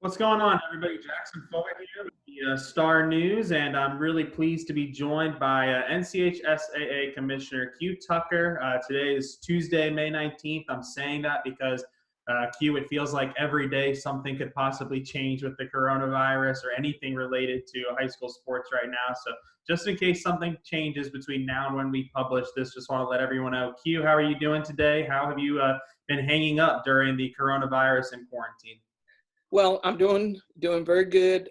What's going on, everybody? Jackson Fuller here with the Star News, and I'm really pleased to be joined by NCHSAA Commissioner Q Tucker. Today is Tuesday, May 19th. I'm saying that because Q, it feels like every day something could possibly change with the coronavirus or anything related to high school sports right now. So just in case something changes between now and when we publish this, just want to let everyone know. Q, how are you doing today? How have you been hanging up during the coronavirus and quarantine? Well, I'm doing very good,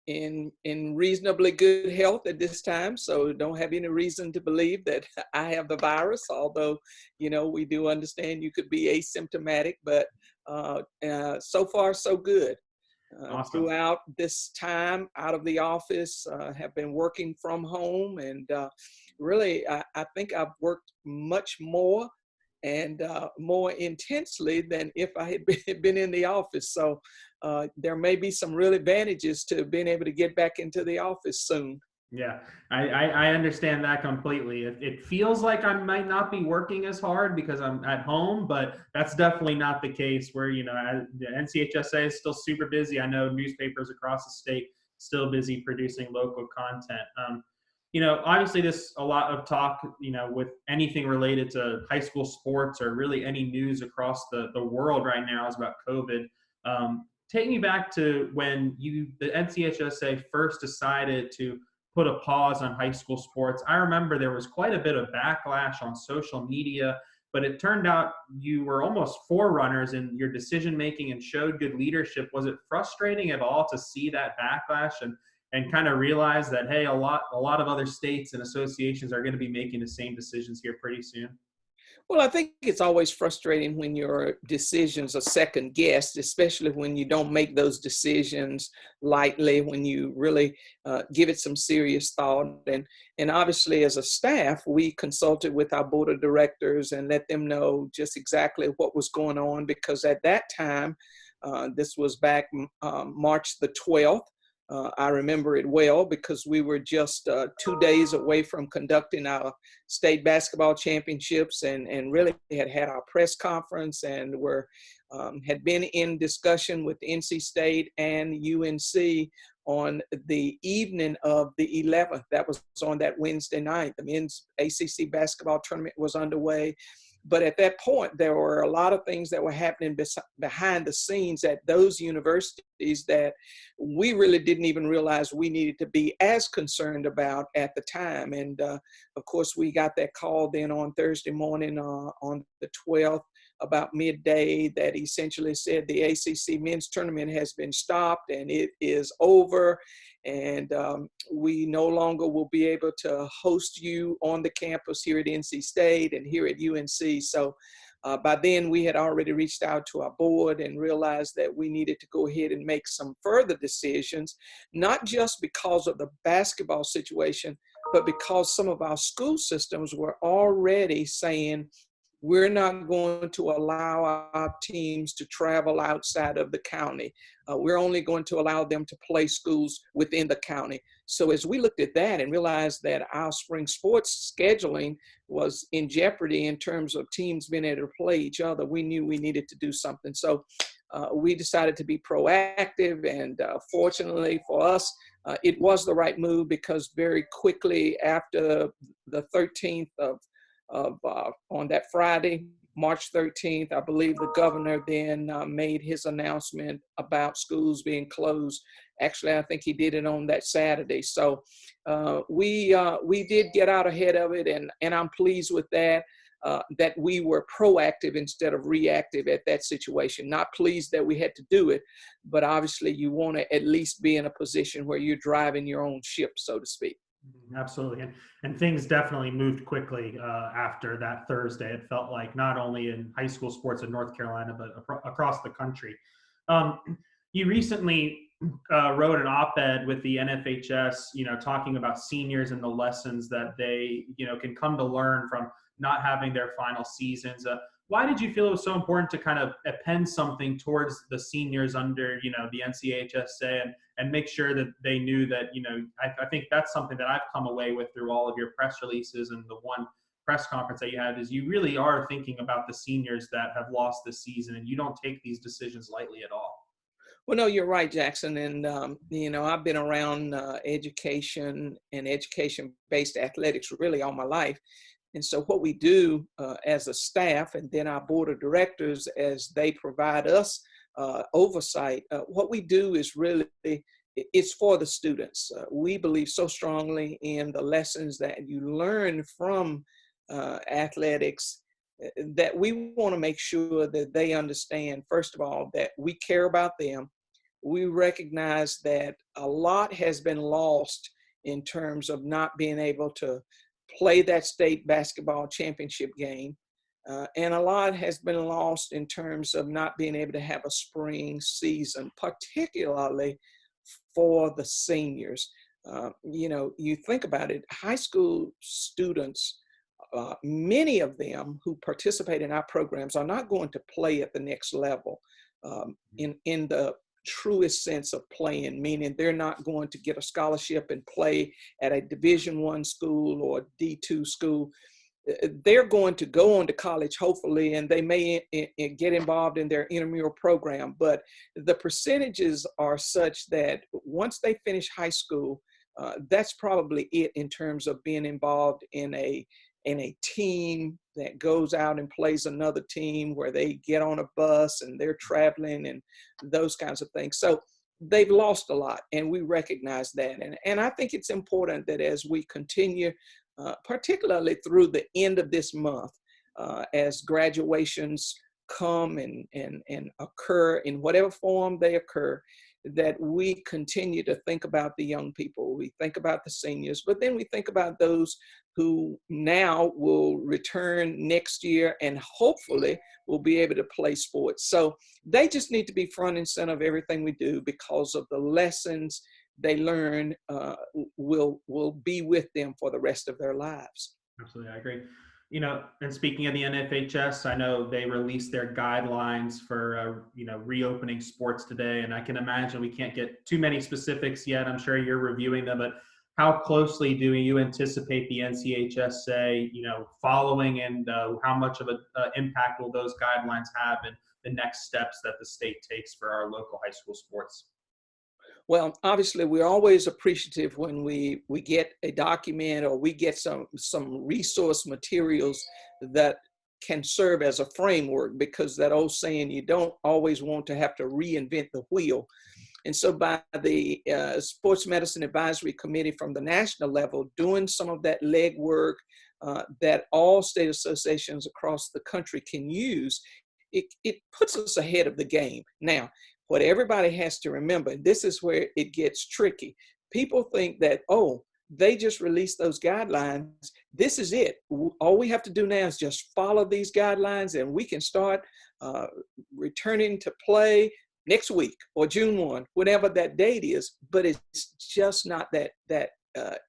in reasonably good health at this time. So don't have any reason to believe that I have the virus. Although, we do understand you could be asymptomatic, but so far so good. Awesome. Throughout this time out of the office, have been working from home, and really, I think I've worked much more and more intensely than if I had been in the office. So there may be some real advantages to being able to get back into the office soon. Yeah, I understand that completely. It feels like I might not be working as hard because I'm at home, but that's definitely not the case where, the NCHSA is still super busy. I know newspapers across the state still busy producing local content. Obviously this a lot of talk, with anything related to high school sports or really any news across the world right now is about COVID. Take me back to when the NCHSA first decided to put a pause on high school sports. I remember there was quite a bit of backlash on social media, but it turned out you were almost forerunners in your decision making and showed good leadership. Was it frustrating at all to see that backlash and kind of realize that, hey, a lot of other states and associations are going to be making the same decisions here pretty soon? Well, I think it's always frustrating when your decisions are second guessed, especially when you don't make those decisions lightly, when you really give it some serious thought. And obviously, as a staff, we consulted with our board of directors and let them know just exactly what was going on, because at that time, this was back March the 12th. I remember it well because we were just 2 days away from conducting our state basketball championships, and really had our press conference, and had been in discussion with NC State and UNC on the evening of the 11th. That was on that Wednesday night. The men's ACC basketball tournament was underway. But at that point, there were a lot of things that were happening behind the scenes at those universities that we really didn't even realize we needed to be as concerned about at the time. And of course, we got that call then on Thursday morning on the 12th about midday that essentially said the ACC men's tournament has been stopped and it is over. And we no longer will be able to host you on the campus here at NC State and here at UNC. So by then we had already reached out to our board and realized that we needed to go ahead and make some further decisions, not just because of the basketball situation, but because some of our school systems were already saying, we're not going to allow our teams to travel outside of the county. We're only going to allow them to play schools within the county. So as we looked at that and realized that our spring sports scheduling was in jeopardy in terms of teams being able to play each other, we knew we needed to do something. So we decided to be proactive, and fortunately for us, it was the right move, because very quickly after the 13th on that Friday, March 13th, I believe the governor then made his announcement about schools being closed. Actually, I think he did it on that Saturday. So we did get out ahead of it, and I'm pleased with that. That we were proactive instead of reactive at that situation. Not pleased that we had to do it, but obviously you want to at least be in a position where you're driving your own ship, so to speak. Absolutely. And things definitely moved quickly after that Thursday. It felt like not only in high school sports in North Carolina, but across the country. Um, you recently wrote an op-ed with the NFHS, talking about seniors and the lessons that they, can come to learn from not having their final seasons. Why did you feel it was so important to kind of append something towards the seniors under, the NCHSA and make sure that they knew that, I think that's something that I've come away with through all of your press releases, and the one press conference that you had is you really are thinking about the seniors that have lost this season, and you don't take these decisions lightly at all. Well, no, you're right, Jackson. And, I've been around education and education-based athletics really all my life. And so what we do as a staff and then our board of directors, as they provide us oversight, what we do is really, it's for the students. We believe so strongly in the lessons that you learn from athletics that we want to make sure that they understand, first of all, that we care about them. We recognize that a lot has been lost in terms of not being able to play that state basketball championship game. And a lot has been lost in terms of not being able to have a spring season, particularly for the seniors. You think about it, high school students, many of them who participate in our programs are not going to play at the next level in the truest sense of playing, meaning they're not going to get a scholarship and play at a Division I school or D2 school. They're going to go on to college, hopefully, and they may get involved in their intramural program. But the percentages are such that once they finish high school, that's probably it in terms of being involved in a team that goes out and plays another team where they get on a bus and they're traveling and those kinds of things. So they've lost a lot, and we recognize that. And I think it's important that as we continue, particularly through the end of this month, as graduations come and occur in whatever form they occur, that we continue to think about the young people. We think about the seniors, but then we think about those who now will return next year and hopefully will be able to play sports. So they just need to be front and center of everything we do, because of the lessons they learn will be with them for the rest of their lives. Absolutely, I agree. And speaking of the NFHS, I know they released their guidelines for, reopening sports today. And I can imagine we can't get too many specifics yet. I'm sure you're reviewing them, but how closely do you anticipate the NCHSAA, following, and how much of an impact will those guidelines have in the next steps that the state takes for our local high school sports? Well, obviously, we're always appreciative when we get a document or we get some resource materials that can serve as a framework, because that old saying, you don't always want to have to reinvent the wheel. And so by the Sports Medicine Advisory Committee from the national level doing some of that legwork that all state associations across the country can use, it puts us ahead of the game. Now, what everybody has to remember, and this is where it gets tricky. People think that, oh, they just released those guidelines. This is it. All we have to do now is just follow these guidelines and we can start returning to play next week or June 1, whatever that date is. But it's just not that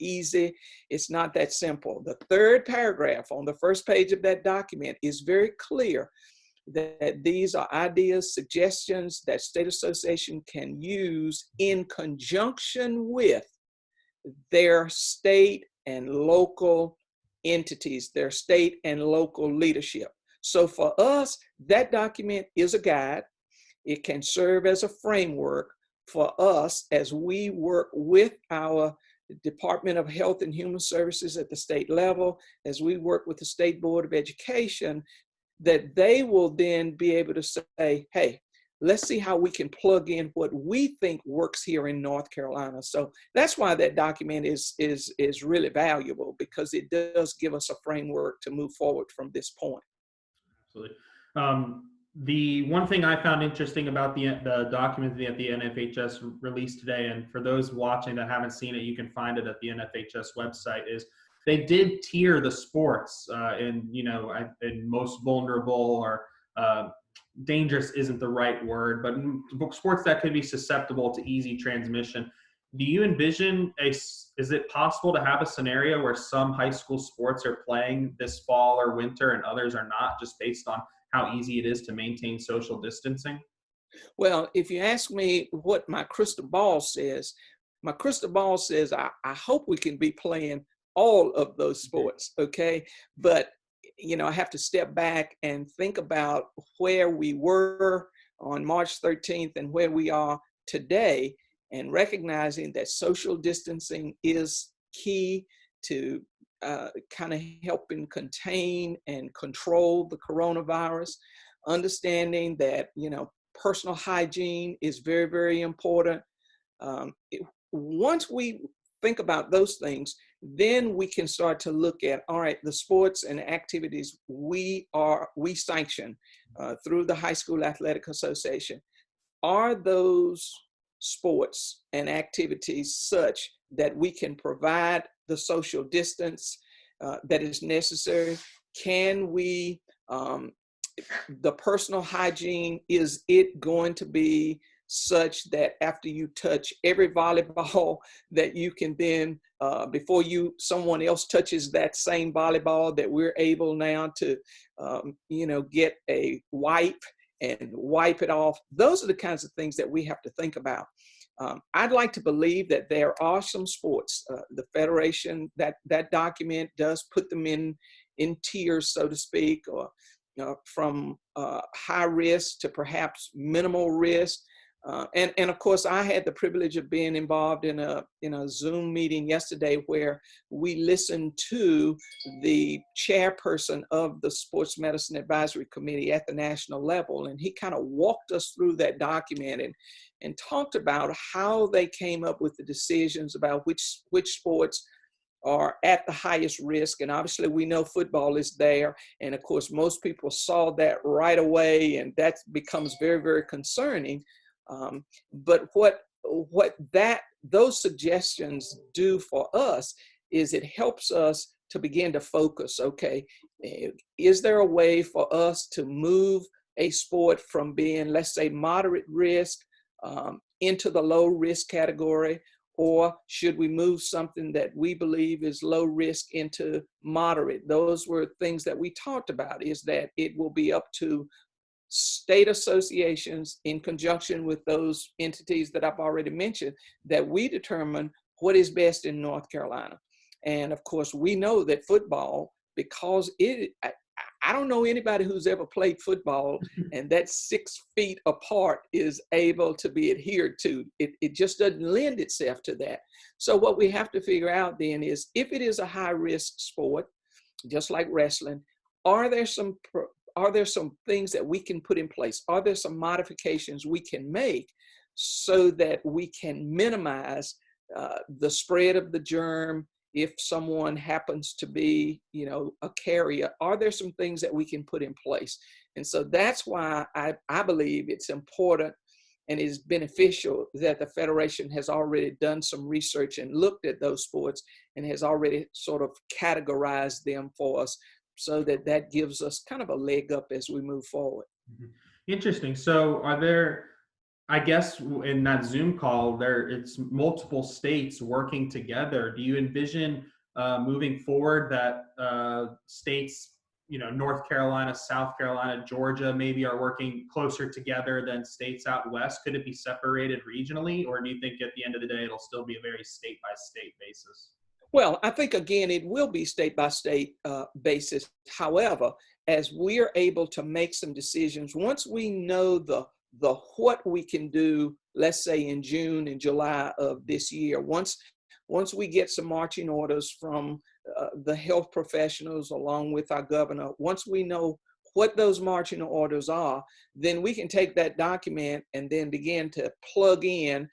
easy. It's not that simple. The third paragraph on the first page of that document is very clear that these are ideas, suggestions that state association can use in conjunction with their state and local entities, their state and local leadership. So for us, that document is a guide. It can serve as a framework for us as we work with our Department of Health and Human Services at the state level, as we work with the State Board of Education, that they will then be able to say, hey, let's see how we can plug in what we think works here in North Carolina. So that's why that document is really valuable, because it does give us a framework to move forward from this point. Absolutely. The one thing I found interesting about the document that the NFHS released today, and for those watching that haven't seen it, you can find it at the NFHS website, is they did tier the sports in most vulnerable or dangerous isn't the right word, but sports that could be susceptible to easy transmission. Do you envision is it possible to have a scenario where some high school sports are playing this fall or winter and others are not, just based on how easy it is to maintain social distancing? Well, if you ask me what my crystal ball says, I hope we can be playing all of those sports, okay? But, I have to step back and think about where we were on March 13th and where we are today, and recognizing that social distancing is key to kind of helping contain and control the coronavirus, understanding that, personal hygiene is very, very important. Once we think about those things, then we can start to look at, all right, the sports and activities we sanction through the High School Athletic Association. Are those sports and activities such that we can provide the social distance that is necessary? Can we, the personal hygiene, is it going to be such that after you touch every volleyball that you can then, before someone else touches that same volleyball, that we're able now to, get a wipe and wipe it off? Those are the kinds of things that we have to think about. I'd like to believe that there are some sports, the Federation, that document does put them in tiers, so to speak, or from high risk to perhaps minimal risk. And of course, I had the privilege of being involved in a Zoom meeting yesterday where we listened to the chairperson of the Sports Medicine Advisory Committee at the national level, and he kind of walked us through that document and talked about how they came up with the decisions about which sports are at the highest risk. And obviously we know football is there, and of course most people saw that right away, and that becomes very, very concerning. But what those suggestions do for us is it helps us to begin to focus. Okay, is there a way for us to move a sport from being, let's say, moderate risk into the low risk category, or should we move something that we believe is low risk into moderate? Those were things that we talked about, is that it will be up to state associations in conjunction with those entities that I've already mentioned, that we determine what is best in North Carolina. And of course, we know that football, because I don't know anybody who's ever played football and that 6 feet apart is able to be adhered to. It just doesn't lend itself to that. So what we have to figure out then is, if it is a high risk sport, just like wrestling, are there some things that we can put in place? Are there some modifications we can make so that we can minimize the spread of the germ if someone happens to be, a carrier? Are there some things that we can put in place? And so that's why I believe it's important and is beneficial that the Federation has already done some research and looked at those sports and has already sort of categorized them for us, so that gives us kind of a leg up as we move forward. Interesting. So are there, I guess in that Zoom call it's multiple states working together. Do you envision moving forward that states, North Carolina, South Carolina, Georgia maybe are working closer together than states out west? Could it be separated regionally, or do you think at the end of the day it'll still be a very state by state basis? Well, I think, again, it will be state by state basis. However, as we are able to make some decisions, once we know the what we can do, let's say in June and July of this year, once we get some marching orders from the health professionals along with our governor, once we know what those marching orders are, then we can take that document and then begin to plug in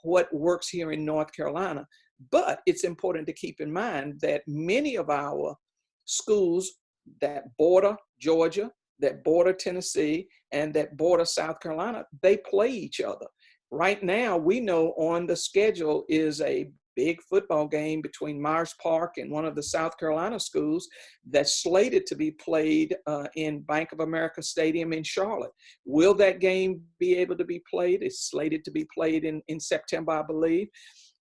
what works here in North Carolina. But it's important to keep in mind that many of our schools that border Georgia, that border Tennessee, and that border South Carolina, they play each other. Right now, we know on the schedule is a big football game between Myers Park and one of the South Carolina schools that's slated to be played in Bank of America Stadium in Charlotte. Will that game be able to be played? It's slated to be played in September, I believe.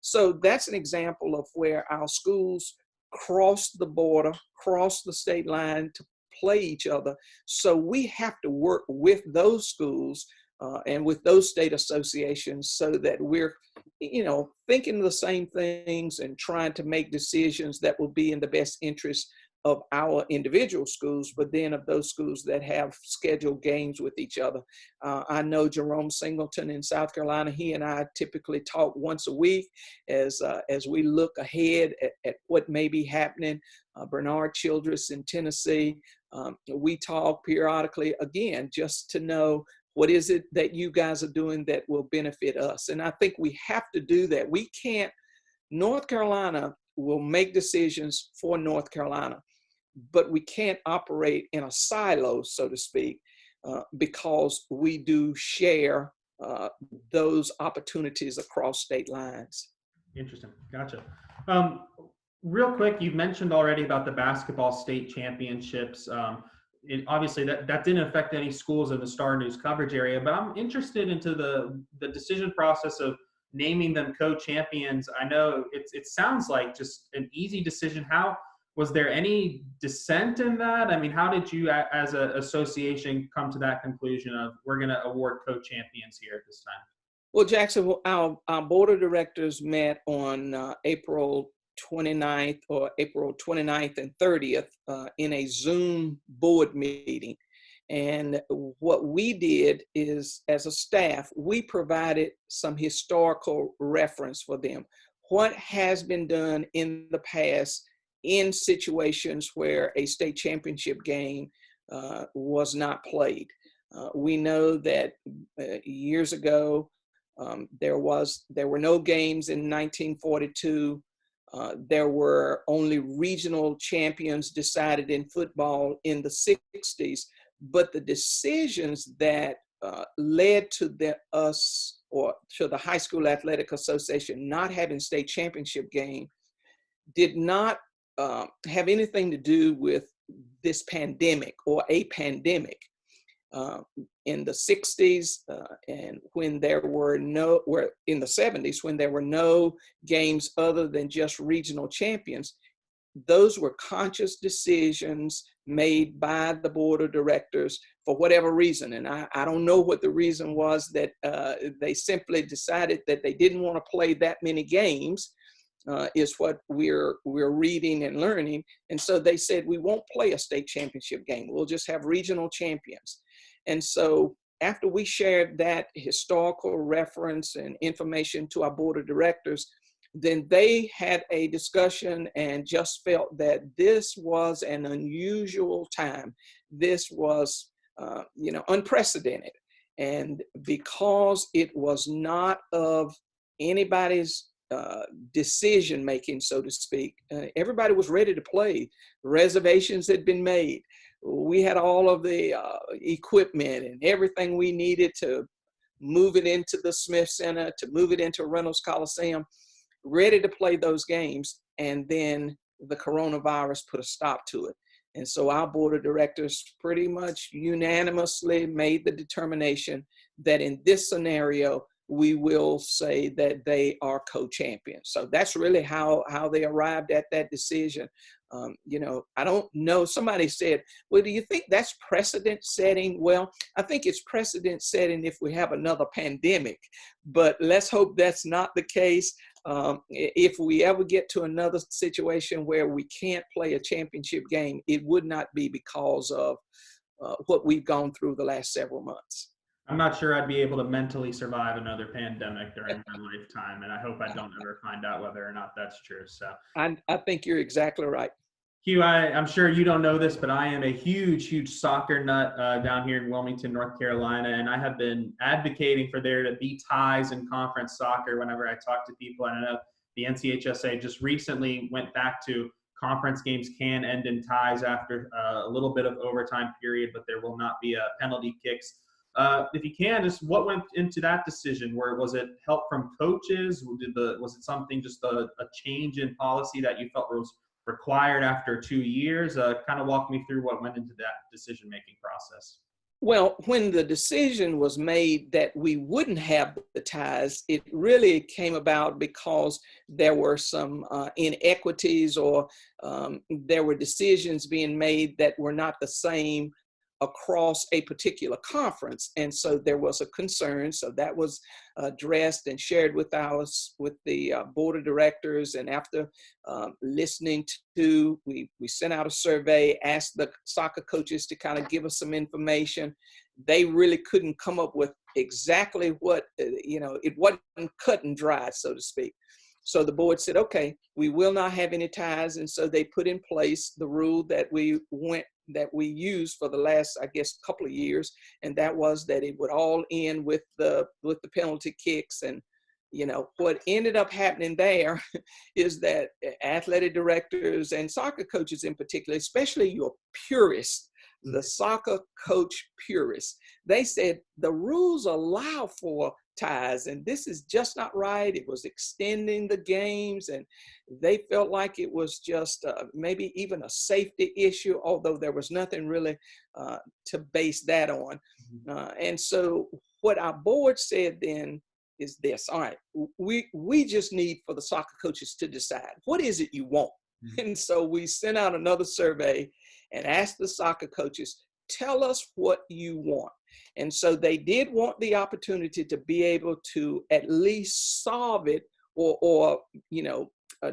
So that's an example of where our schools cross the border, cross the state line to play each other. So we have to work with those schools and with those state associations so that we're, thinking the same things and trying to make decisions that will be in the best interest of our individual schools, but then of those schools that have scheduled games with each other. I know Jerome Singleton in South Carolina, he and I typically talk once a week as we look ahead at what may be happening. Bernard Childress in Tennessee, we talk periodically again, just to know what is it that you guys are doing that will benefit us. And I think we have to do that. We can't, North Carolina will make decisions for North Carolina, but we can't operate in a silo, so to speak, because we do share those opportunities across state lines. Interesting. Gotcha. Real quick, you've mentioned already about the basketball state championships. Obviously, that didn't affect any schools in the Star News coverage area, but I'm interested into the decision process of naming them co-champions. I know it sounds like just an easy decision. How was there any dissent in that? I mean, how did you, as an association, come to that conclusion of we're going to award co-champions here at this time? Well, Jackson, our board of directors met on April 29th and 30th in a Zoom board meeting. And what we did is, as a staff, we provided some historical reference for them. What has been done in the past in situations where a state championship game was not played. We know that years ago, there were no games in 1942. There were only regional champions decided in football in the 60s. But the decisions that led to the High School Athletic Association not having state championship game did not have anything to do with this pandemic or a pandemic. In the 60s and when there were in the 70s, when there were no games other than just regional champions, those were conscious decisions made by the board of directors for whatever reason. And I don't know what the reason was, that they simply decided that they didn't want to play that many games, is what we're reading and learning. And so they said, we won't play a state championship game. We'll just have regional champions. And so after we shared that historical reference and information to our board of directors, then they had a discussion and just felt that this was an unusual time. This was, unprecedented. And because it was not of anybody's decision-making, so to speak, everybody was ready to play. Reservations had been made. We had all of the equipment and everything we needed to move it into the Smith Center, to move it into Reynolds Coliseum, ready to play those games. And then the coronavirus put a stop to it. And so our board of directors pretty much unanimously made the determination that in this scenario, we will say that they are co-champions. So that's really how they arrived at that decision. I don't know. Somebody said, well, do you think that's precedent setting? Well, I think it's precedent setting if we have another pandemic, but let's hope that's not the case. If we ever get to another situation where we can't play a championship game, it would not be because of what we've gone through the last several months. I'm not sure I'd be able to mentally survive another pandemic during my lifetime, and I hope I don't ever find out whether or not that's true. So I think you're exactly right. Hugh, I'm sure you don't know this, but I am a huge soccer nut down here in Wilmington, North Carolina, and I have been advocating for there to be ties in conference soccer whenever I talk to people. And I know the NCHSAA just recently went back to conference games can end in ties after a little bit of overtime period, but there will not be penalty kicks. If you can, just what went into that decision? Was it help from coaches? Was it something, just a change in policy that you felt was required after 2 years? Kind of walk me through what went into that decision-making process. Well, when the decision was made that we wouldn't have the ties, it really came about because there were some inequities, or there were decisions being made that were not the same across a particular conference. And so there was a concern. So that was addressed and shared with the board of directors. And after listening to, we sent out a survey, asked the soccer coaches to kind of give us some information. They really couldn't come up with exactly what, it wasn't cut and dry, so to speak. So the board said, okay, we will not have any ties. And so they put in place the rule that we used for the last, I guess, couple of years. And that was that it would all end with the penalty kicks. And, what ended up happening there is that athletic directors and soccer coaches in particular, especially your purists, the soccer coach purists, they said the rules allow for ties, and this is just not right. It was extending the games, and they felt like it was just maybe even a safety issue, although there was nothing really to base that on. And so what our board said then is this: all right, we just need for the soccer coaches to decide, what is it you want? And so we sent out another survey and asked the soccer coaches, tell us what you want. And so they did want the opportunity to be able to at least solve it or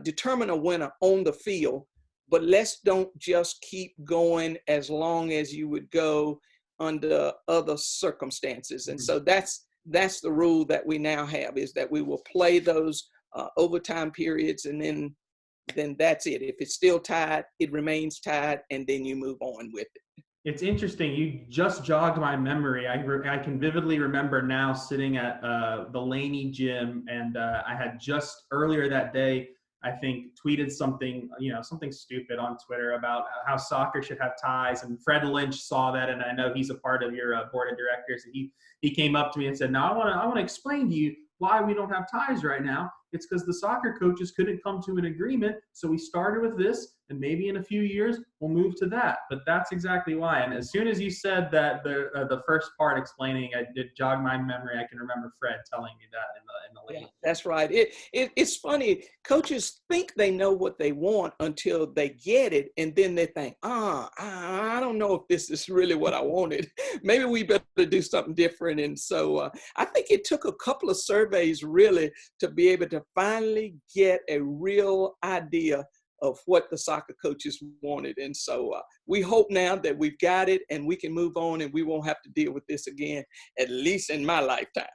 determine a winner on the field, but let's don't just keep going as long as you would go under other circumstances. And so that's the rule that we now have, is that we will play those overtime periods, and then that's it. If it's still tied, it remains tied, and then you move on with it. It's interesting. You just jogged my memory. I can vividly remember now sitting at the Laney gym, and I had just earlier that day, I think, tweeted something, something stupid on Twitter about how soccer should have ties. And Fred Lynch saw that, and I know he's a part of your board of directors. And he came up to me and said, "Now I want to explain to you why we don't have ties right now. It's because the soccer coaches couldn't come to an agreement. So we started with this, and maybe in a few years we'll move to that." But that's exactly why. And as soon as you said that, the first part explaining, it jogged my memory. I can remember Fred telling me that in the late. Yeah, that's right. It's funny. Coaches think they know what they want until they get it, and then they think, I don't know if this is really what I wanted. Maybe we better do something different. And so I think it took a couple of surveys really to be able to finally get a real idea of what the soccer coaches wanted. And so we hope now that we've got it and we can move on and we won't have to deal with this again, at least in my lifetime.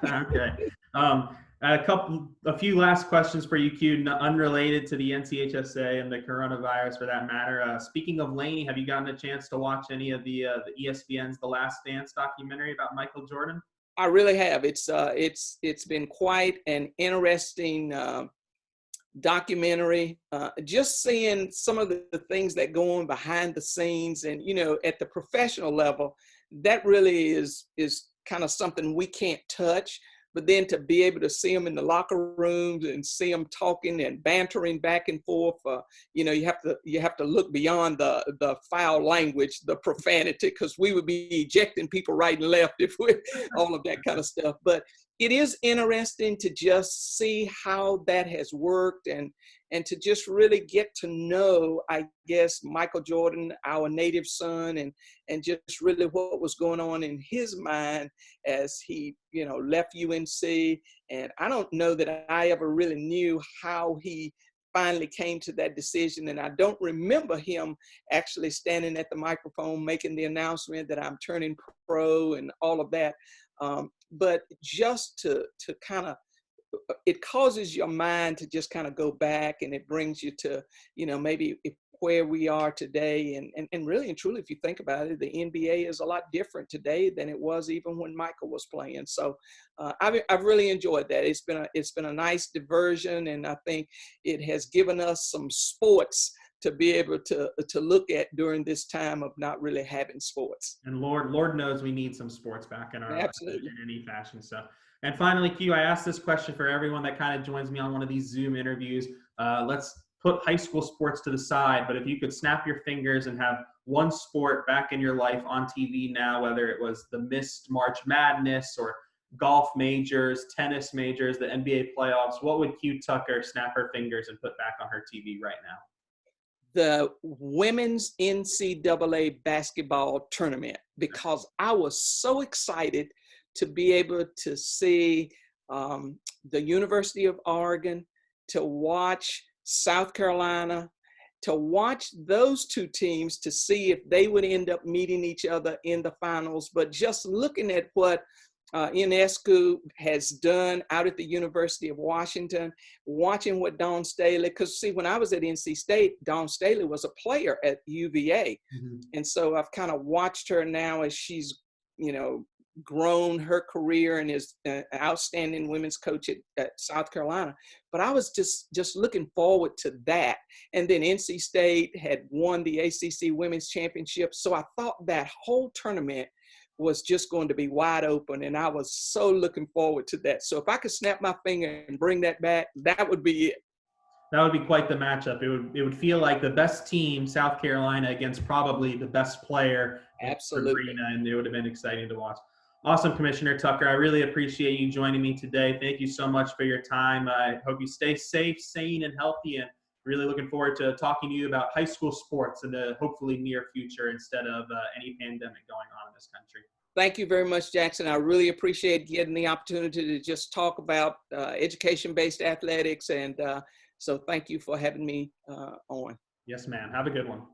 Okay. A few last questions for you, Q, unrelated to the NCHSA and the coronavirus for that matter. Speaking of Laney, have you gotten a chance to watch any of the ESPN's The Last Dance documentary about Michael Jordan? I really have. It's been quite an interesting documentary, just seeing some of the things that go on behind the scenes, and at the professional level, that really is kind of something we can't touch. But then to be able to see them in the locker rooms and see them talking and bantering back and forth, you have to look beyond the foul language, the profanity, because we would be ejecting people right and left if we all of that kind of stuff. But it is interesting to just see how that has worked and to just really get to know, I guess, Michael Jordan, our native son, and just really what was going on in his mind as he, left UNC. And I don't know that I ever really knew how he finally came to that decision. And I don't remember him actually standing at the microphone making the announcement that I'm turning pro and all of that. But just to kind of, it causes your mind to just kind of go back, and it brings you to, maybe where we are today. And really and truly, if you think about it, the NBA is a lot different today than it was even when Michael was playing. So I've really enjoyed that. It's been a nice diversion, and I think it has given us some sports to be able to look at during this time of not really having sports. And Lord knows we need some sports back in our lives in any fashion. So, and finally, Q, I asked this question for everyone that kind of joins me on one of these Zoom interviews. Let's put high school sports to the side, but if you could snap your fingers and have one sport back in your life on TV now, whether it was the missed March Madness or golf majors, tennis majors, the NBA playoffs, what would Q Tucker snap her fingers and put back on her TV right now? the women's NCAA basketball tournament, because I was so excited to be able to see the University of Oregon, to watch South Carolina, to watch those two teams to see if they would end up meeting each other in the finals. But just looking at what NCHSAA has done out at the University of Washington, watching what Dawn Staley, because see, when I was at NC State, Dawn Staley was a player at UVA. Mm-hmm. And so I've kind of watched her now as she's, grown her career and is an outstanding women's coach at South Carolina. But I was just looking forward to that. And then NC State had won the ACC Women's Championship. So I thought that whole tournament was just going to be wide open, and I was so looking forward to that. So if I could snap my finger and bring that back, that would be it. That would be quite the matchup. It would feel like the best team, South Carolina, against probably the best player. Absolutely. Sabrina, and it would have been exciting to watch. Awesome, Commissioner Tucker. I really appreciate you joining me today. Thank you so much for your time. I hope you stay safe, sane, and healthy, and really looking forward to talking to you about high school sports in the hopefully near future instead of any pandemic going on in this country. Thank you very much, Jackson. I really appreciate getting the opportunity to just talk about education-based athletics. And so thank you for having me on. Yes, ma'am. Have a good one.